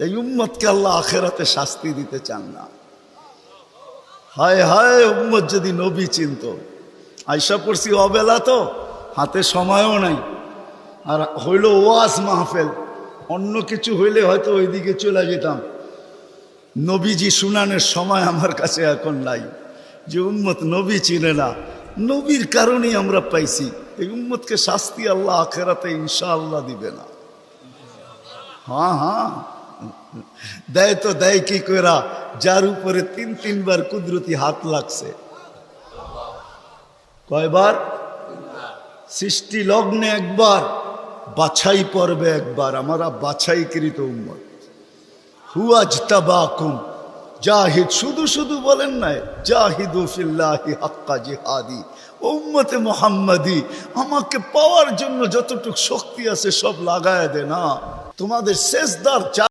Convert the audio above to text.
এই উম্মতকে আল্লাহ আখেরাতে শাস্তি দিতে চান না। হায় হায়, উম্মত যদি নবী চিনত। আয়সা পড়ছি অবেলা, তো হাতে সময়ও নাই, আর হইল ওয়াজ মাহফিল, অন্য কিছু হইলে হয়তো ওইদিকে চলে যেতাম। নবীজি শুনানের সময় আমার কাছে এখন নাই। যে উম্মত নবী চিনে না, নবীর কারণেই আমরা পাইছি। এই উম্মতকে শাস্তি আল্লাহ আখেরাতে ইনশাআল্লাহ দিবে না। হ্যাঁ হ্যাঁ, দেয় তো দেয় কি কইরা, যার উপরে তিনবার কুদরতি হাত লাগছে। কয়বার? সৃষ্টি লগ্নে একবার, বাছাই পর্বে একবার। আমরা বাছাইকৃত উম্মত। হুয়াজতাবাকুম জাহিদ, শুধু শুধু বলেন নাই, জাহিদু ফিল্লাহি হাক্কা জিহাদি। উম্মতে মুহাম্মাদি, আমাকে পাওয়ার জন্য যতটুকু শক্তি আছে সব লাগায় দে না। তোমাদের শেষদার